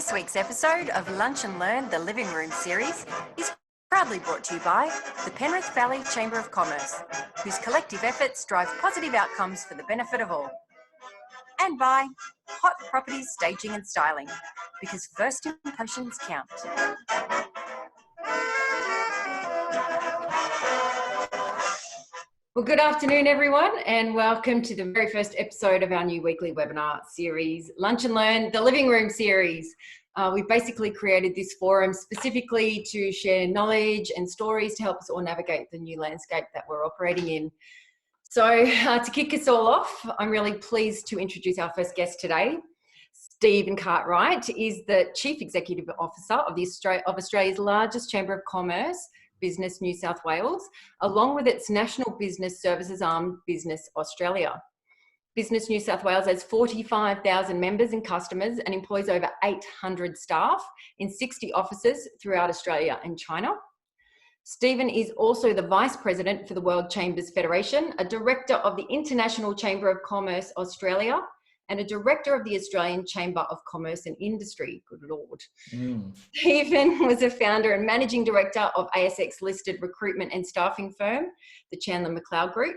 This week's episode of Lunch and Learn, the Living Room series, is proudly brought to you by the Penrith Valley Chamber of Commerce, whose collective efforts drive positive outcomes for the benefit of all. And by Hot Properties Staging and Styling, because first impressions count. Well, good afternoon, everyone, and welcome to the very first episode of our new weekly webinar series, Lunch and Learn, the Living Room series. We've basically created this forum specifically to share knowledge and stories to help us all navigate the new landscape that we're operating in. So to kick us all off, I'm really pleased to introduce our first guest today. Stephen Cartwright is the Chief Executive Officer of Australia's largest Chamber of Commerce, Business New South Wales, along with its national business services arm, Business Australia. Business New South Wales has 45,000 members and customers and employs over 800 staff in 60 offices throughout Australia and China. Stephen is also the Vice President for the World Chambers Federation, a Director of the International Chamber of Commerce Australia, and a Director of the Australian Chamber of Commerce and Industry. Good Lord. Stephen was a founder and managing director of ASX-listed recruitment and staffing firm, the Chandler McLeod Group,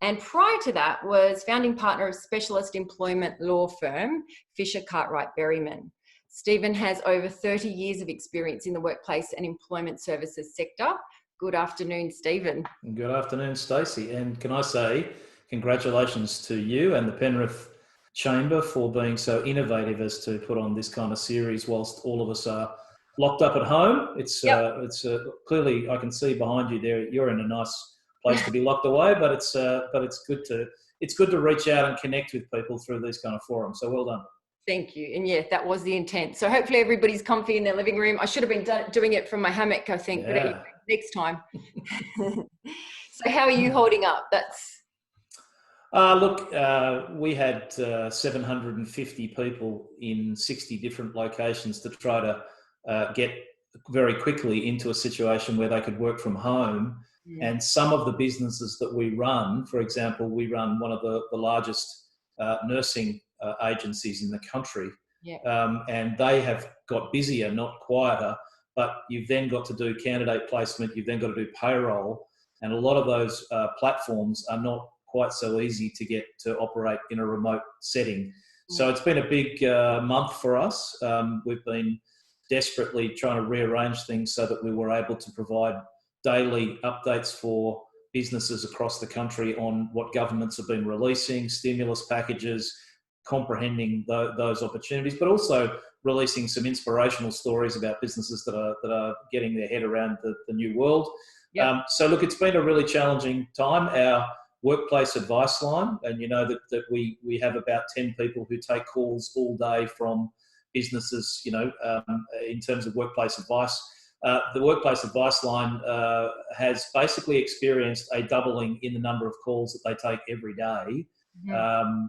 and prior to that was founding partner of specialist employment law firm, Fisher Cartwright Berryman. Stephen has over 30 years of experience in the workplace and employment services sector. Good afternoon, Stephen. Good afternoon, Stacey. And can I say congratulations to you and the Penrith Chamber for being so innovative as to put on this kind of series whilst all of us are locked up at home. It's clearly, I can see behind you there, you're in a nice place to be locked away, but it's good to reach out and connect with people through these kind of forums. So well done. Thank you. And yeah, that was the intent. So hopefully everybody's comfy in their living room. I should have been doing it from my hammock, I think, but anyway, next time. So how are you holding up? We had 750 people in 60 different locations to try to get very quickly into a situation where they could work from home. Yeah. And some of the businesses that we run, for example, we run one of the largest nursing agencies in the country. Yeah. And they have got busier, not quieter, but you've then got to do candidate placement, you've then got to do payroll, and a lot of those platforms are not quite so easy to get to operate in a remote setting. So it's been a big month for us. We've been desperately trying to rearrange things so that we were able to provide daily updates for businesses across the country on what governments have been releasing, stimulus packages, comprehending those opportunities, but also releasing some inspirational stories about businesses that are getting their head around the new world. Yep. So look, it's been a really challenging time. Our workplace advice line, and you know that we have about 10 people who take calls all day from businesses, in terms of workplace advice. The workplace advice line has basically experienced a doubling in the number of calls that they take every day. Mm-hmm.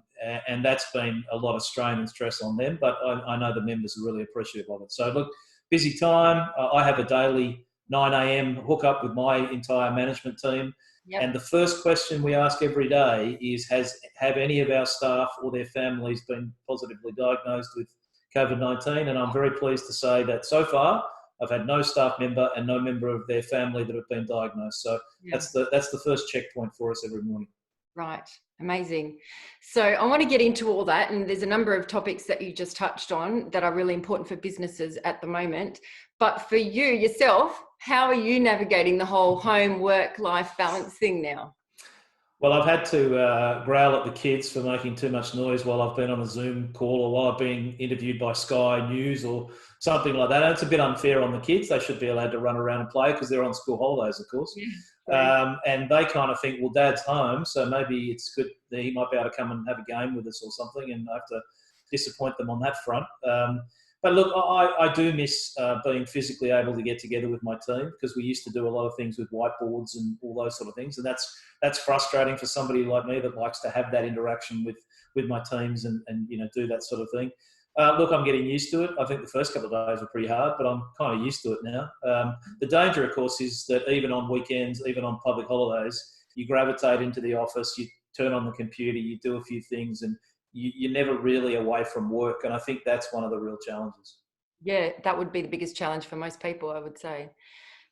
And that's been a lot of strain and stress on them, but I know the members are really appreciative of it. So look, busy time. I have a daily 9 a.m. hookup with my entire management team. Yep. And the first question we ask every day is, have any of our staff or their families been positively diagnosed with COVID-19? And I'm very pleased to say that so far, I've had no staff member and no member of their family that have been diagnosed. So that's the first checkpoint for us every morning. Right. Amazing. So I want to get into all that, and there's a number of topics that you just touched on that are really important for businesses at the moment. But for you yourself, how are you navigating the whole home work-life balance thing now? Well, I've had to growl at the kids for making too much noise while I've been on a Zoom call or while I've been interviewed by Sky News or something like that. And it's a bit unfair on the kids. They should be allowed to run around and play because they're on school holidays, of course. Yeah. And they kind of think, well, Dad's home, so maybe it's good that he might be able to come and have a game with us or something, and I have to disappoint them on that front. But look, I do miss being physically able to get together with my team, because we used to do a lot of things with whiteboards and all those sort of things. And that's frustrating for somebody like me that likes to have that interaction with my teams and do that sort of thing. Look, I'm getting used to it. I think the first couple of days were pretty hard, but I'm kind of used to it now. The danger, of course, is that even on weekends, even on public holidays, you gravitate into the office, you turn on the computer, you do a few things, and you're never really away from work. And I think that's one of the real challenges. Yeah, that would be the biggest challenge for most people, I would say.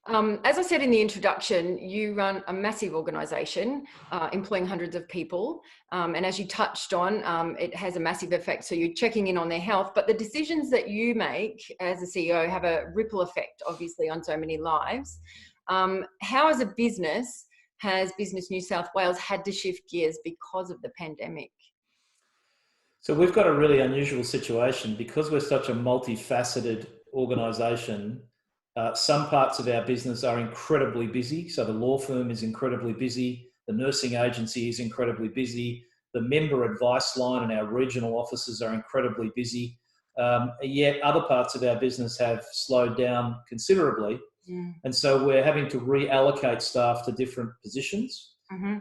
As I said in the introduction, you run a massive organisation employing hundreds of people. And as you touched on, it has a massive effect. So you're checking in on their health, but the decisions that you make as a CEO have a ripple effect, obviously, on so many lives. How, as a business, has Business New South Wales had to shift gears because of the pandemic? So we've got a really unusual situation because we're such a multifaceted organisation. Some parts of our business are incredibly busy. So the law firm is incredibly busy. The nursing agency is incredibly busy. The member advice line and our regional offices are incredibly busy. Yet other parts of our business have slowed down considerably. And so we're having to reallocate staff to different positions.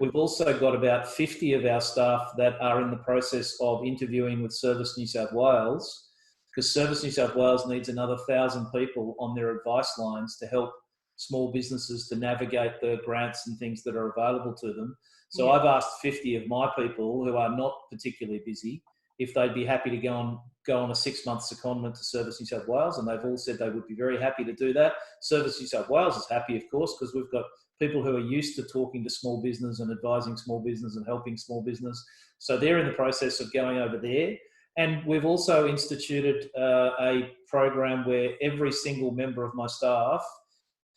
We've also got about 50 of our staff that are in the process of interviewing with Service New South Wales, because Service New South Wales needs another 1,000 people on their advice lines to help small businesses to navigate the grants and things that are available to them. So I've asked 50 of my people who are not particularly busy if they'd be happy to go on a 6-month secondment to Service New South Wales, and they've all said they would be very happy to do that. Service New South Wales is happy, of course, because we've got people who are used to talking to small business and advising small business and helping small business. So they're in the process of going over there. And we've also instituted a program where every single member of my staff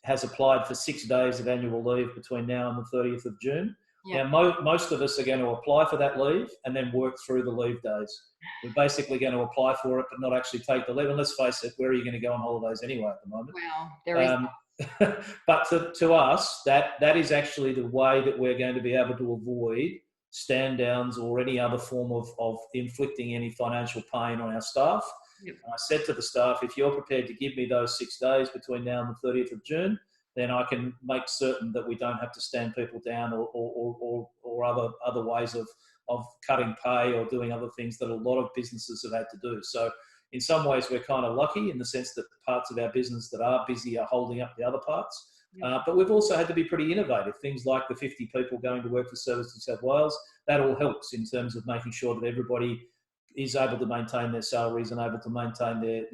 has applied for 6 days of annual leave between now and the 30th of June. Now, most of us are going to apply for that leave and then work through the leave days. We're basically going to apply for it, but not actually take the leave. And let's face it, where are you going to go on holidays anyway at the moment? Wow, there is. But to us, that is actually the way that we're going to be able to avoid stand downs or any other form of inflicting any financial pain on our staff. I said to the staff, if you're prepared to give me those 6 days between now and the 30th of June, then I can make certain that we don't have to stand people down or other ways of cutting pay or doing other things that a lot of businesses have had to do. So in some ways, we're kind of lucky in the sense that the parts of our business that are busy are holding up the other parts. But we've also had to be pretty innovative. Things like the 50 people going to work for Service New South Wales, that all helps in terms of making sure that everybody is able to maintain their salaries and able to maintain their,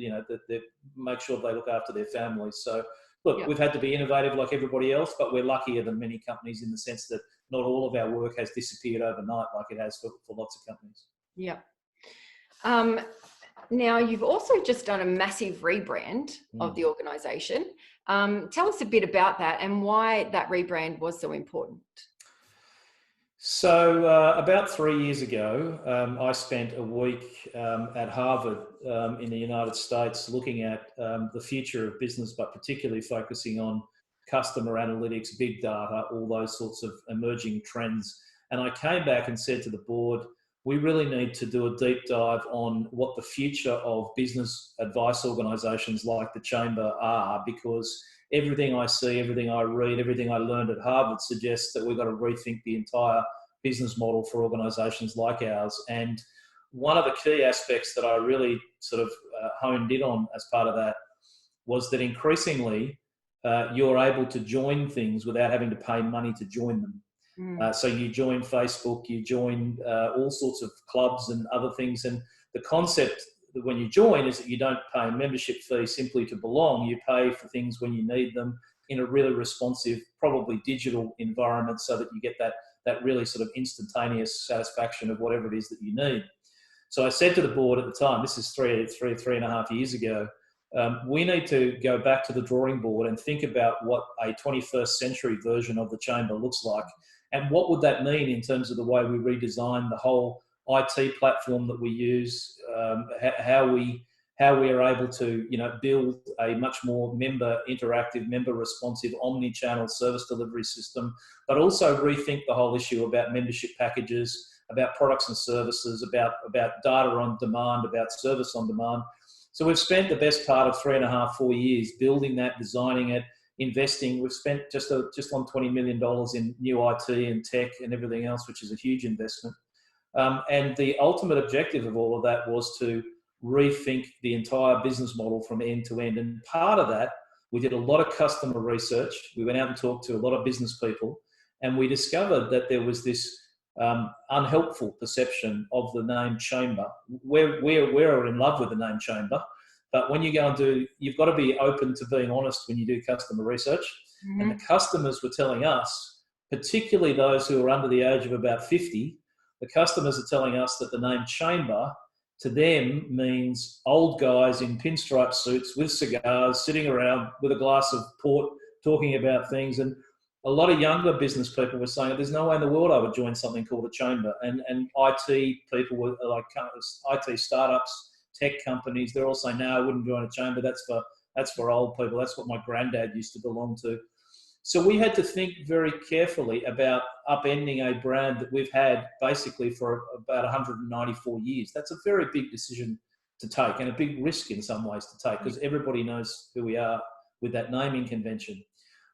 make sure they look after their families. So look, we've had to be innovative like everybody else, but we're luckier than many companies in the sense that not all of our work has disappeared overnight like it has for lots of companies. Yeah. Now, you've also just done a massive rebrand of the organisation. Tell us a bit about that and why that rebrand was so important. So about 3 years ago, I spent a week at Harvard in the United States looking at the future of business, but particularly focusing on customer analytics, big data, all those sorts of emerging trends. And I came back and said to the board, we really need to do a deep dive on what the future of business advice organisations like the Chamber are, because everything I see, everything I read, everything I learned at Harvard suggests that we've got to rethink the entire business model for organisations like ours. And one of the key aspects that I really sort of honed in on as part of that was that increasingly you're able to join things without having to pay money to join them. So you join Facebook, you join all sorts of clubs and other things. And the concept that when you join is that you don't pay a membership fee simply to belong. You pay for things when you need them in a really responsive, probably digital environment, so that you get that really sort of instantaneous satisfaction of whatever it is that you need. So I said to the board at the time, this is three and a half years ago, we need to go back to the drawing board and think about what a 21st century version of the Chamber looks like. And what would that mean in terms of the way we redesign the whole IT platform that we use, how we are able to build a much more member interactive, member responsive, omni-channel service delivery system, but also rethink the whole issue about membership packages, about products and services, about data on demand, about service on demand. So we've spent the best part of 3.5, 4 years building that, designing it, investing. We've spent just on $20 million in new IT and tech and everything else, which is a huge investment. And the ultimate objective of all of that was to rethink the entire business model from end to end. And part of that, we did a lot of customer research. We went out and talked to a lot of business people, and we discovered that there was this unhelpful perception of the name Chamber. We're in love with the name Chamber. But when you go and you've got to be open to being honest when you do customer research. And the customers were telling us, particularly those who are under the age of about 50, the customers are telling us that the name chamber to them means old guys in pinstripe suits with cigars, sitting around with a glass of port, talking about things. And a lot of younger business people were saying, there's no way in the world I would join something called a chamber. And IT people were like, IT startups, tech companies, they're all saying, no, I wouldn't join a chamber. That's for old people. That's what my granddad used to belong to. So we had to think very carefully about upending a brand that we've had basically for about 194 years. That's a very big decision to take and a big risk in some ways to take, because everybody knows who we are with that naming convention.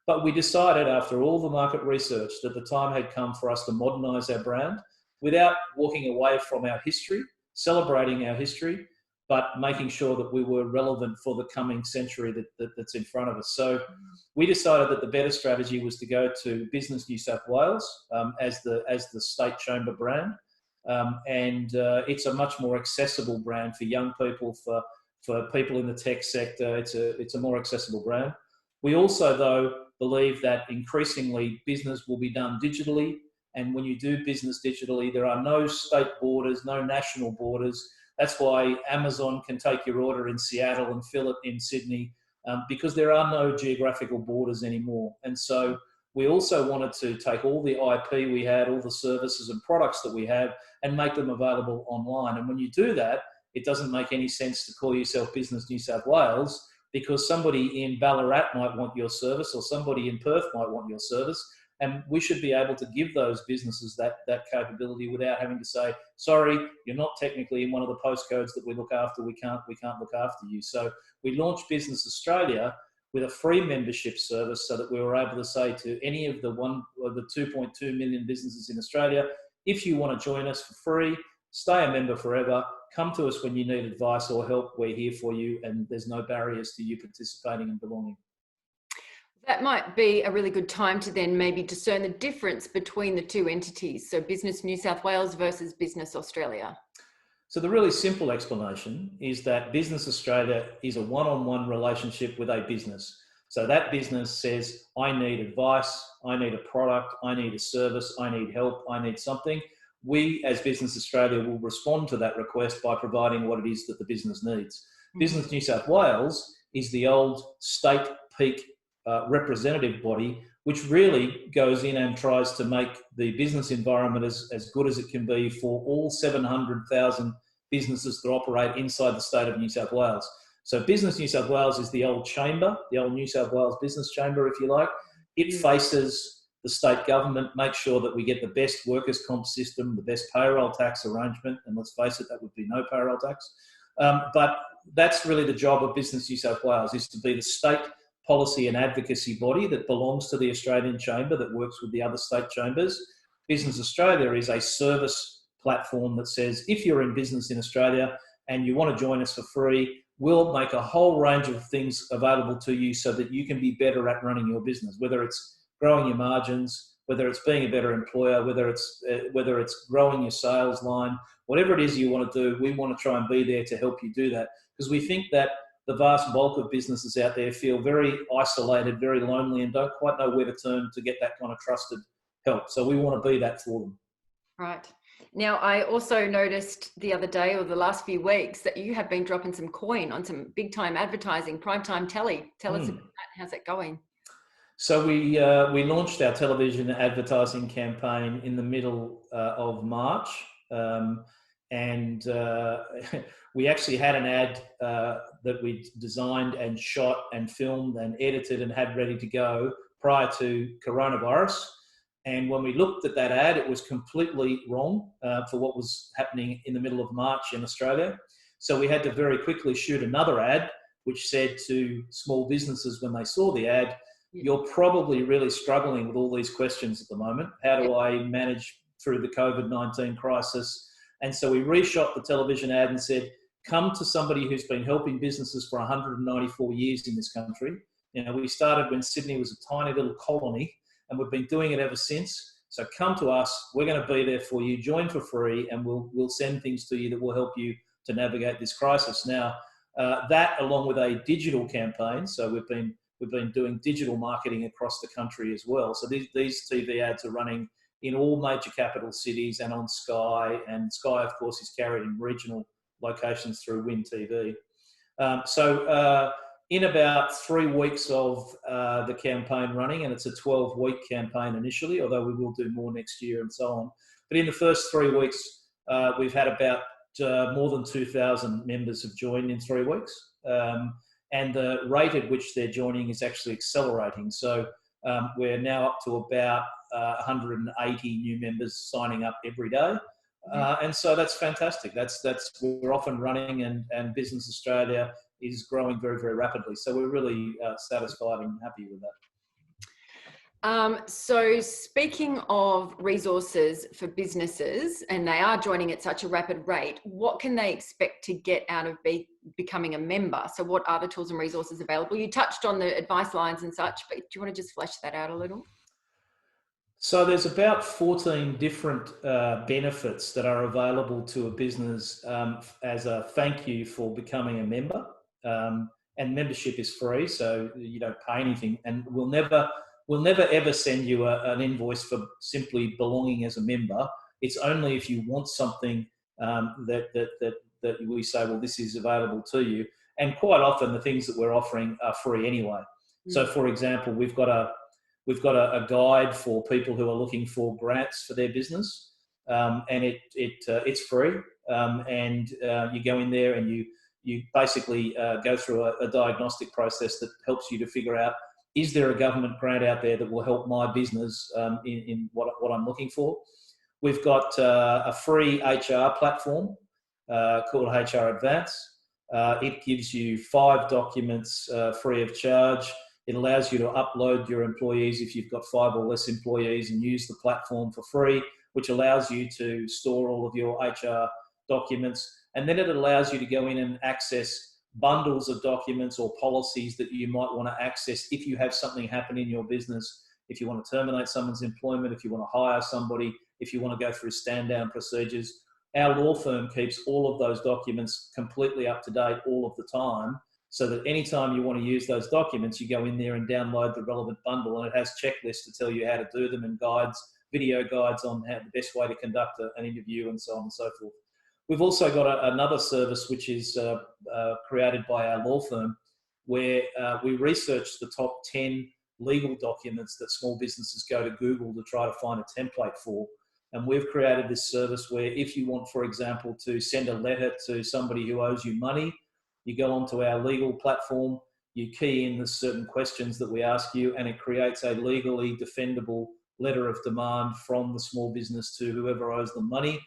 But we decided after all the market research that the time had come for us to modernise our brand without walking away from our history, celebrating our history, but making sure that we were relevant for the coming century that's in front of us. So we decided that the better strategy was to go to Business New South Wales as the state chamber brand. It's a much more accessible brand for young people, for people in the tech sector. It's a more accessible brand. We also, though, believe that increasingly business will be done digitally. And when you do business digitally, there are no state borders, no national borders. That's why Amazon can take your order in Seattle and fill it in Sydney, because there are no geographical borders anymore. And so we also wanted to take all the IP we had, all the services and products that we have, and make them available online. And when you do that, it doesn't make any sense to call yourself Business New South Wales, because somebody in Ballarat might want your service, or somebody in Perth might want your service. And we should be able to give those businesses that capability without having to say, sorry, you're not technically in one of the postcodes that we look after. We can't look after you. So we launched Business Australia with a free membership service, so that we were able to say to any of the 2.2 million businesses in Australia, if you want to join us for free, stay a member forever, come to us when you need advice or help, we're here for you, and there's no barriers to you participating and belonging. That might be a really good time to then maybe discern the difference between the two entities. So Business New South Wales versus Business Australia. So the really simple explanation is that Business Australia is a one-on-one relationship with a business. So that business says, I need advice, I need a product, I need a service, I need help, I need something. We as Business Australia will respond to that request by providing what it is that the business needs. Business New South Wales is the old state peak representative body, which really goes in and tries to make the business environment as good as it can be for all 700,000 businesses that operate inside the state of New South Wales. So Business New South Wales is the old chamber, the old New South Wales Business Chamber, if you like. It faces the state government, makes sure that we get the best workers' comp system, the best payroll tax arrangement, and let's face it, that would be no payroll tax. But that's really the job of Business New South Wales, is to be the state policy and advocacy body that belongs to the Australian Chamber, that works with the other state chambers. Business Australia is a service platform that says, if you're in business in Australia and you want to join us for free, we'll make a whole range of things available to you so that you can be better at running your business, whether it's growing your margins, whether it's being a better employer, whether it's growing your sales line, whatever it is you want to do, we want to try and be there to help you do that. Because we think that the vast bulk of businesses out there feel very isolated, very lonely, and don't quite know where to turn to get that kind of trusted help. So we want to be that for them. Right. Now, I also noticed the other day, or the last few weeks, that you have been dropping some coin on some big time advertising, primetime telly. Tell us about that. How's it going? So we launched our television advertising campaign in the middle of March. We actually had an ad that we designed and shot and filmed and edited and had ready to go prior to coronavirus. And when we looked at that ad, it was completely wrong for what was happening in the middle of March in Australia. So we had to very quickly shoot another ad, which said to small businesses when they saw the ad, you're probably really struggling with all these questions at the moment. How do I manage through the COVID-19 crisis? And so we reshot the television ad and said, come to somebody who's been helping businesses for 194 years in this country. You know, we started when Sydney was a tiny little colony, and we've been doing it ever since. So come to us, we're going to be there for you, join for free, and we'll send things to you that will help you to navigate this crisis. Now, That, along with a digital campaign, so we've been doing digital marketing across the country as well. So these TV ads are running in all major capital cities and on Sky, and Sky, of course, is carried in regional locations through Win TV. In about 3 weeks of the campaign running, and it's a 12-week campaign initially, although we will do more next year and so on. But in the first 3 weeks, we've had about more than 2,000 members have joined in 3 weeks. And the rate at which they're joining is actually accelerating. So we're now up to about 180 new members signing up every day. And so that's fantastic. We're off and running, and Business Australia is growing very, very rapidly. So we're really satisfied and happy with that. So speaking of resources for businesses, and they are joining at such a rapid rate, what can they expect to get out of becoming a member? So what are the tools and resources available? You touched on the advice lines and such, but do you want to just flesh that out a little? So there's about 14 different benefits that are available to a business as a thank you for becoming a member. And membership is free, so you don't pay anything. And we'll never ever send you an invoice for simply belonging as a member. It's only if you want something that we say, well, this is available to you. And quite often the things that we're offering are free anyway. So for example, we've got a guide for people who are looking for grants for their business, and it's free. And you go in there and you basically go through a diagnostic process that helps you to figure out, is there a government grant out there that will help my business in what I'm looking for? We've got a free HR platform called HR Advance. It gives you 5 documents free of charge. It allows you to upload your employees if you've got 5 or less employees, and use the platform for free, which allows you to store all of your HR documents. And then it allows you to go in and access bundles of documents or policies that you might want to access if you have something happen in your business, if you want to terminate someone's employment, if you want to hire somebody, if you want to go through stand-down procedures. Our law firm keeps all of those documents completely up to date all of the time, so that anytime you want to use those documents, you go in there and download the relevant bundle, and it has checklists to tell you how to do them, and guides, video guides on how the best way to conduct an interview, and so on and so forth. We've also got another service which is created by our law firm, where we research the top 10 legal documents that small businesses go to Google to try to find a template for. And we've created this service where if you want, for example, to send a letter to somebody who owes you money, you go onto our legal platform, you key in the certain questions that we ask you, and it creates a legally defendable letter of demand from the small business to whoever owes them money.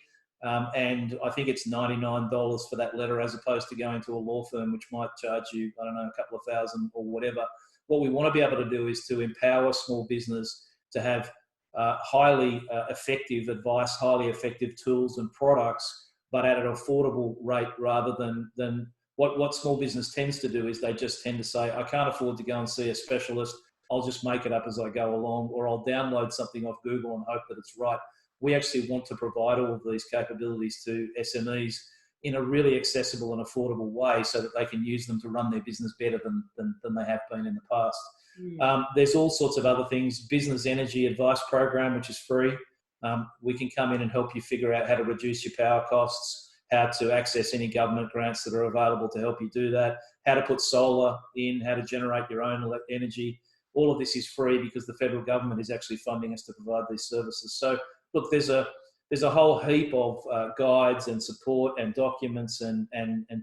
And I think it's $99 for that letter, as opposed to going to a law firm, which might charge you, I don't know, a couple of thousand or whatever. What we want to be able to do is to empower small business to have highly effective advice, highly effective tools and products, but at an affordable rate, rather than what small business tends to do is they just tend to say, I can't afford to go and see a specialist, I'll just make it up as I go along, or I'll download something off Google and hope that it's right. We actually want to provide all of these capabilities to SMEs in a really accessible and affordable way, so that they can use them to run their business better than they have been in the past. There's all sorts of other things. Business Energy Advice Program, which is free. We can come in and help you figure out how to reduce your power costs, how to access any government grants that are available to help you do that, how to put solar in, how to generate your own energy. All of this is free because the federal government is actually funding us to provide these services. So look, there's a whole heap of guides and support and documents and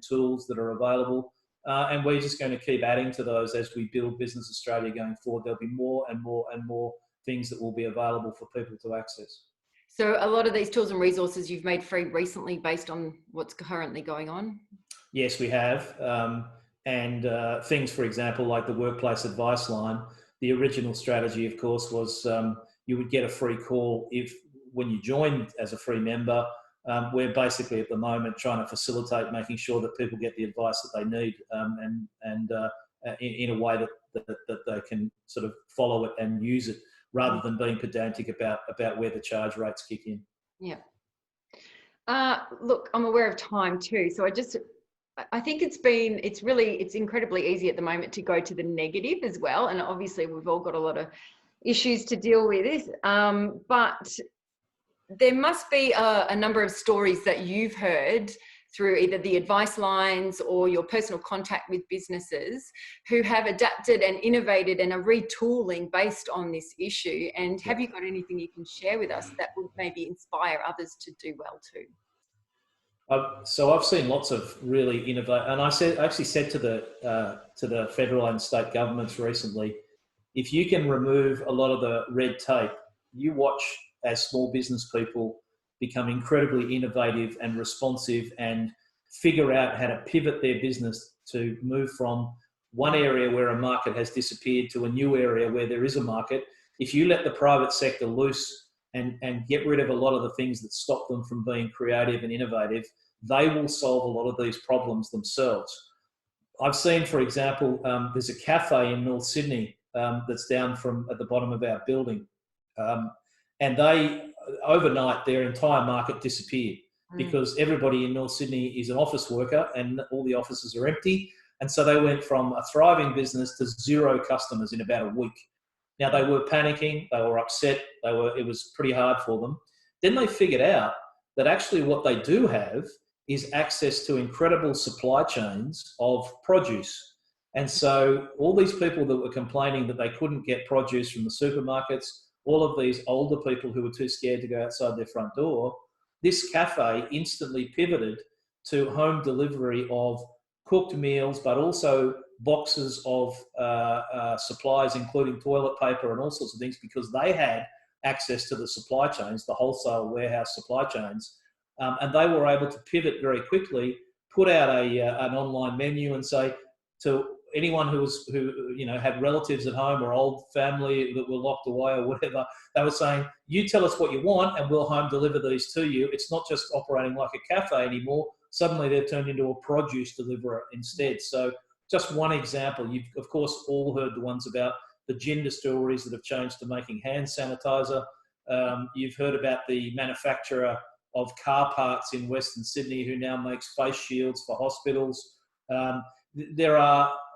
tools that are available. And we're just going to keep adding to those as we build Business Australia going forward. There'll be more and more and more things that will be available for people to access. So a lot of these tools and resources you've made free recently based on what's currently going on? Yes, we have. And things, for example, like the workplace advice line, the original strategy, of course, was you would get a free call when you joined as a free member. We're basically at the moment trying to facilitate making sure that people get the advice that they need, and in a way that they can sort of follow it and use it, rather than being pedantic about where the charge rates kick in. Yeah. Look, I'm aware of time too, so I think it's incredibly easy at the moment to go to the negative as well. And obviously we've all got a lot of issues to deal with this. But there must be a number of stories that you've heard through either the advice lines or your personal contact with businesses who have adapted and innovated and are retooling based on this issue. And have you got anything you can share with us that would maybe inspire others to do well too? So I've seen lots of really innovative, and I actually said to the federal and state governments recently, if you can remove a lot of the red tape, you watch as small business people become incredibly innovative and responsive and figure out how to pivot their business to move from one area where a market has disappeared to a new area where there is a market. If you let the private sector loose and get rid of a lot of the things that stop them from being creative and innovative, they will solve a lot of these problems themselves. I've seen, for example, there's a cafe in North Sydney that's down from at the bottom of our building. And they, overnight, their entire market disappeared because everybody in North Sydney is an office worker and all the offices are empty. And so they went from a thriving business to 0 customers in about a week. Now, they were panicking, they were upset, it was pretty hard for them. Then they figured out that actually what they do have is access to incredible supply chains of produce. And so all these people that were complaining that they couldn't get produce from the supermarkets, all of these older people who were too scared to go outside their front door, this cafe instantly pivoted to home delivery of cooked meals, but also boxes of supplies, including toilet paper and all sorts of things, because they had access to the supply chains, the wholesale warehouse supply chains, and they were able to pivot very quickly, put out an online menu and say to anyone who had relatives at home or old family that were locked away or whatever, they were saying, you tell us what you want and we'll home deliver these to you. It's not just operating like a cafe anymore. Suddenly they've turned into a produce deliverer instead. So just one example. You've, of course, all heard the ones about the gin distilleries that have changed to making hand sanitizer. You've heard about the manufacturer of car parts in Western Sydney who now makes face shields for hospitals.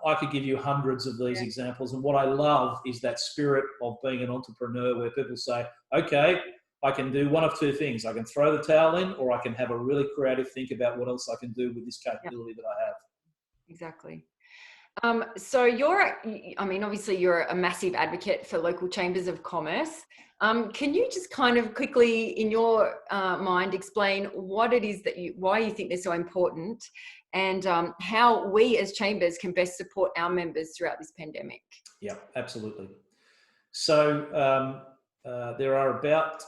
I could give you hundreds of these examples. And what I love is that spirit of being an entrepreneur where people say, okay, I can do one of two things. I can throw the towel in, or I can have a really creative think about what else I can do with this capability that I have. Exactly. So obviously you're a massive advocate for local chambers of commerce. Can you just kind of quickly, in your mind, explain what it is why you think they're so important, and how we as chambers can best support our members throughout this pandemic? Yeah, absolutely. So there are about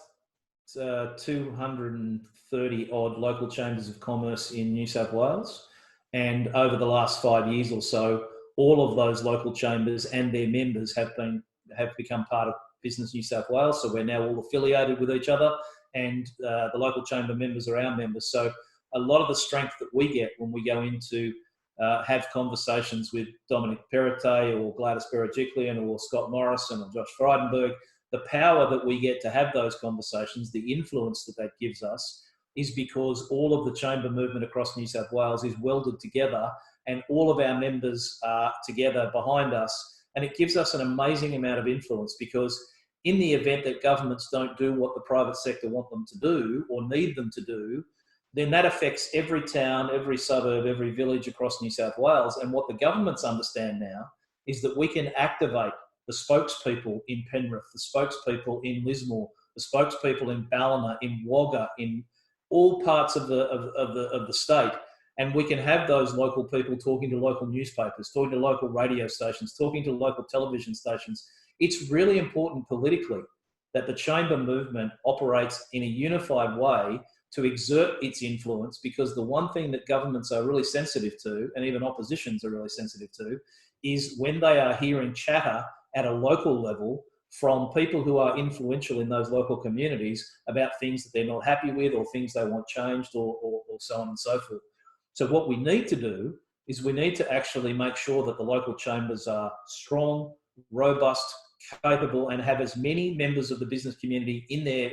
230 odd local chambers of commerce in New South Wales, and over the last 5 years or so, all of those local chambers and their members have become part of Business New South Wales. So we're now all affiliated with each other, and the local chamber members are our members. So a lot of the strength that we get when we go into have conversations with Dominic Perrottet or Gladys Berejiklian or Scott Morrison or Josh Frydenberg, the power that we get to have those conversations, the influence that gives us, is because all of the chamber movement across New South Wales is welded together, and all of our members are together behind us. And it gives us an amazing amount of influence, because in the event that governments don't do what the private sector want them to do or need them to do, then that affects every town, every suburb, every village across New South Wales. And what the governments understand now is that we can activate the spokespeople in Penrith, the spokespeople in Lismore, the spokespeople in Ballina, in Wagga, in all parts of the state. And we can have those local people talking to local newspapers, talking to local radio stations, talking to local television stations. It's really important politically that the chamber movement operates in a unified way to exert its influence, because the one thing that governments are really sensitive to, and even oppositions are really sensitive to, is when they are hearing chatter at a local level from people who are influential in those local communities about things that they're not happy with or things they want changed or so on and so forth. So what we need to do is we need to actually make sure that the local chambers are strong, robust, capable, and have as many members of the business community in their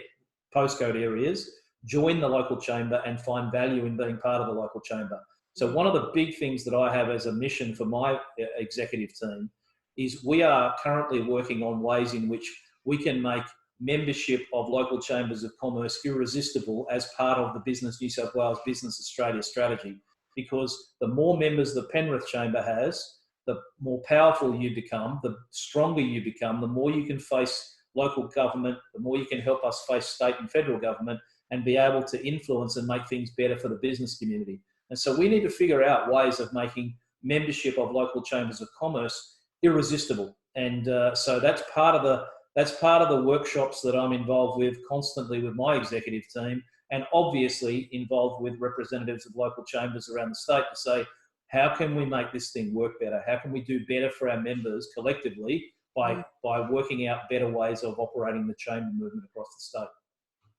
postcode areas join the local chamber and find value in being part of the local chamber. So one of the big things that I have as a mission for my executive team is we are currently working on ways in which we can make membership of local chambers of commerce irresistible as part of the Business New South Wales Business Australia strategy. Because the more members the Penrith Chamber has, the more powerful you become, the stronger you become, the more you can face local government, the more you can help us face state and federal government and be able to influence and make things better for the business community. And so we need to figure out ways of making membership of local chambers of commerce irresistible. And so that's part of the workshops that I'm involved with constantly with my executive team, and obviously involved with representatives of local chambers around the state to say, how can we make this thing work better? How can we do better for our members collectively by working out better ways of operating the chamber movement across the state?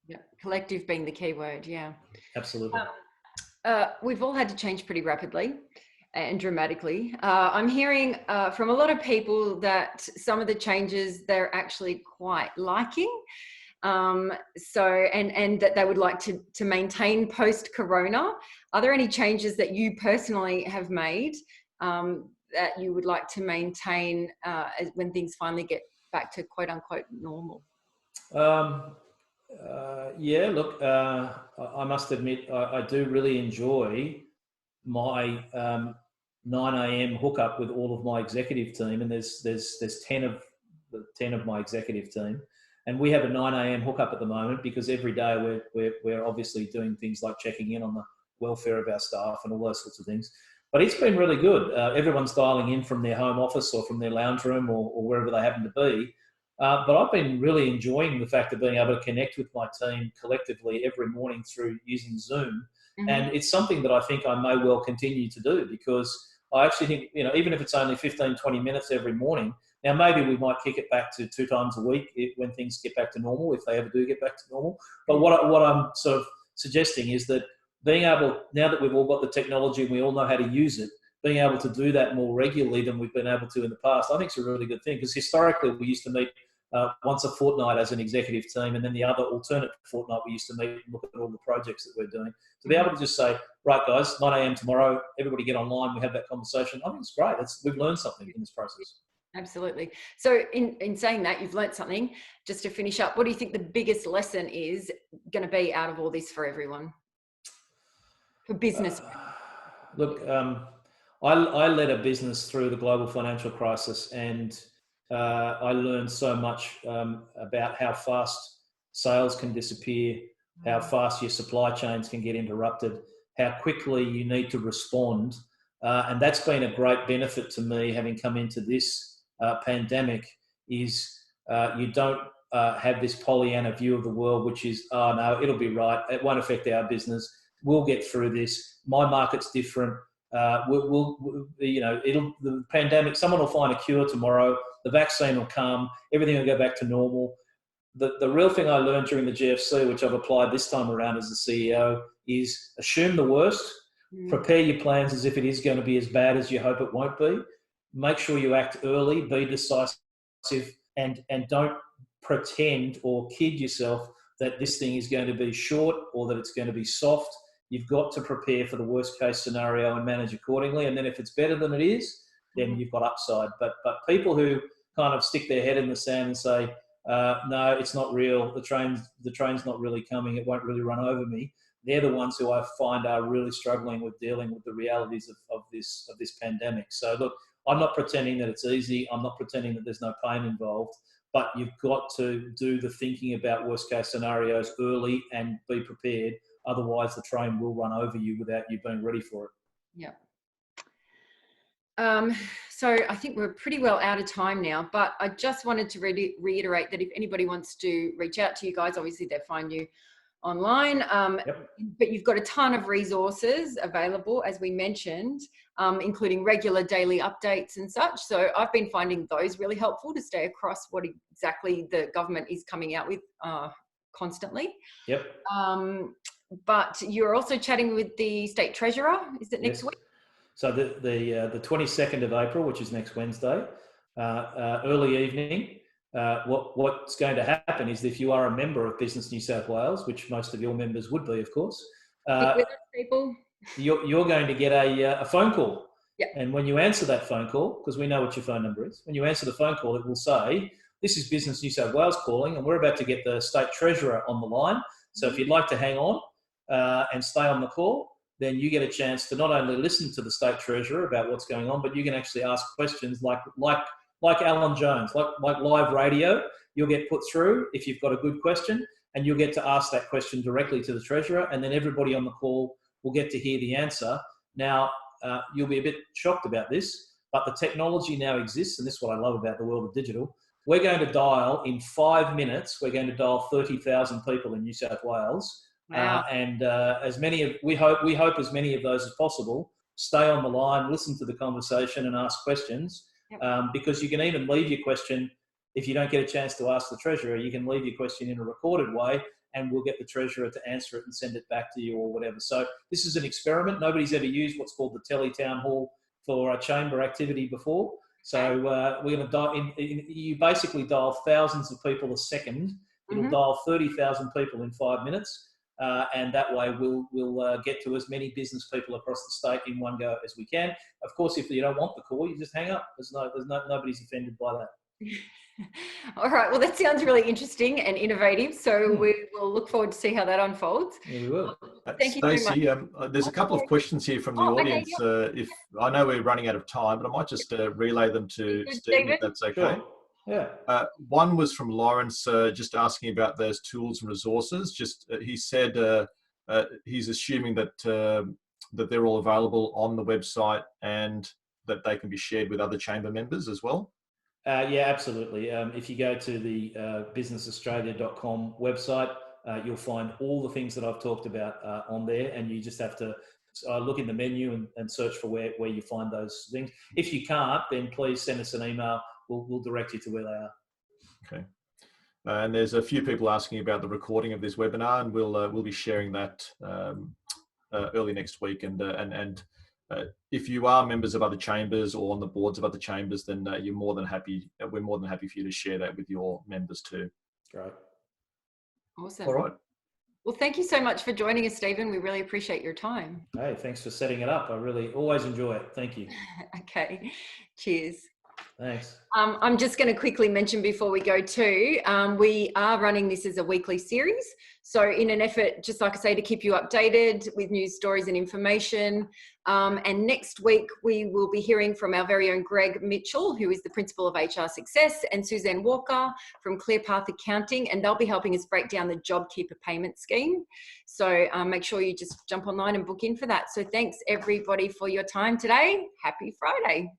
Yeah, collective being the key word. Yeah, absolutely. We've all had to change pretty rapidly and dramatically. I'm hearing from a lot of people that some of the changes they're actually quite liking. And that they would like to maintain post-corona. Are there any changes that you personally have made that you would like to maintain when things finally get back to quote unquote normal? Yeah, look, I must admit, I do really enjoy my 9 a.m. hookup with all of my executive team, and there's 10 of my executive team. And we have a 9 a.m. hookup at the moment because every day we're obviously doing things like checking in on the welfare of our staff and all those sorts of things. But it's been really good. Everyone's dialing in from their home office or from their lounge room or wherever they happen to be. But I've been really enjoying the fact of being able to connect with my team collectively every morning through using Zoom. Mm-hmm. And it's something that I think I may well continue to do because I actually think, even if it's only 15, 20 minutes every morning, now, maybe we might kick it back to 2 times a week when things get back to normal, if they ever do get back to normal. But what I'm sort of suggesting is that being able, now that we've all got the technology and we all know how to use it, being able to do that more regularly than we've been able to in the past, I think is a really good thing. Because historically, we used to meet once a fortnight as an executive team, and then the other alternate fortnight we used to meet and look at all the projects that we're doing. To be able to just say, right, guys, 9 a.m. tomorrow, everybody get online, we have that conversation. I think it's great. We've learned something in this process. Absolutely. So in saying that, you've learnt something. Just to finish up, what do you think the biggest lesson is going to be out of all this for everyone? For business? Look, I led a business through the global financial crisis, and I learned so much about how fast sales can disappear, how fast your supply chains can get interrupted, how quickly you need to respond. And that's been a great benefit to me having come into this pandemic is you don't have this Pollyanna view of the world, which is, oh no, it'll be right. It won't affect our business. We'll get through this. My market's different. The pandemic, someone will find a cure tomorrow. The vaccine will come. Everything will go back to normal. The real thing I learned during the GFC, which I've applied this time around as the CEO, is assume the worst. Prepare your plans as if it is going to be as bad as you hope it won't be. Make sure you act early, be decisive, and don't pretend or kid yourself that this thing is going to be short or that it's going to be soft. You've got to prepare for the worst case scenario and manage accordingly. And then if it's better than it is, then you've got upside. But people who kind of stick their head in the sand and say, no, it's not real. The train's not really coming. It won't really run over me. They're the ones who I find are really struggling with dealing with the realities of this pandemic. So look, I'm not pretending that it's easy. I'm not pretending that there's no pain involved, but you've got to do the thinking about worst case scenarios early and be prepared. Otherwise, the train will run over you without you being ready for it. Yeah. So I think we're pretty well out of time now, but I just wanted to reiterate that if anybody wants to reach out to you guys, obviously they'll find you online, but you've got a ton of resources available, as we mentioned, including regular daily updates and such. So I've been finding those really helpful to stay across what exactly the government is coming out with constantly. Yep. But you're also chatting with the State Treasurer. Is it next week? So the 22nd of April, which is next Wednesday, early evening. What's going to happen is if you are a member of Business New South Wales, which most of your members would be, of course. Stick with us, people. you're going to get a phone call. Yeah. And when you answer that phone call, because we know what your phone number is, when you answer the phone call, it will say, this is Business New South Wales calling, and we're about to get the State Treasurer on the line. So if you'd like to hang on and stay on the call, then you get a chance to not only listen to the State Treasurer about what's going on, but you can actually ask questions like Alan Jones, like live radio. You'll get put through if you've got a good question, and you'll get to ask that question directly to the Treasurer, and then everybody on the call will get to hear the answer. Now, you'll be a bit shocked about this, but the technology now exists, and this is what I love about the world of digital. We're going to dial in 5 minutes. We're going to dial 30,000 people in New South Wales, Wow. and we hope as many of those as possible stay on the line, listen to the conversation, and ask questions. Yep. Because you can even leave your question if you don't get a chance to ask the Treasurer. You can leave your question in a recorded way, and we'll get the Treasurer to answer it and send it back to you or whatever. So this is an experiment. Nobody's ever used what's called the tele town hall for a chamber activity before. So we're going to dial in. You basically dial thousands of people a second. It'll dial 30,000 people in 5 minutes, and that way we'll get to as many business people across the state in one go as we can. Of course, if you don't want the call, you just hang up. Nobody's offended by that. All right. Well, that sounds really interesting and innovative. So we will look forward to see how that unfolds. Yeah, we will. Thank you Stacey, there's a couple of questions here from the audience. Okay, If I know we're running out of time, but I might just relay them to Stephen, if that's okay. Sure. Yeah. One was from Lawrence, just asking about those tools and resources. He said he's assuming that that they're all available on the website and that they can be shared with other chamber members as well. Yeah, absolutely. If you go to the businessaustralia.com website, you'll find all the things that I've talked about on there, and you just have to look in the menu and search for where you find those things. If you can't, then please send us an email. We'll direct you to where they are. Okay. And there's a few people asking about the recording of this webinar, and we'll be sharing that early next week. And if you are members of other chambers or on the boards of other chambers, then we're more than happy for you to share that with your members too. Great. Awesome. All right. Well, thank you so much for joining us, Stephen. We really appreciate your time. Hey, thanks for setting it up. I really always enjoy it. Thank you. Okay. Cheers. Thanks. I'm just going to quickly mention before we go too, we are running this as a weekly series. So in an effort, just like I say, to keep you updated with news stories and information. And next week, we will be hearing from our very own Greg Mitchell, who is the Principal of HR Success, and Suzanne Walker from ClearPath Accounting, and they'll be helping us break down the JobKeeper payment scheme. So make sure you just jump online and book in for that. So thanks everybody for your time today. Happy Friday.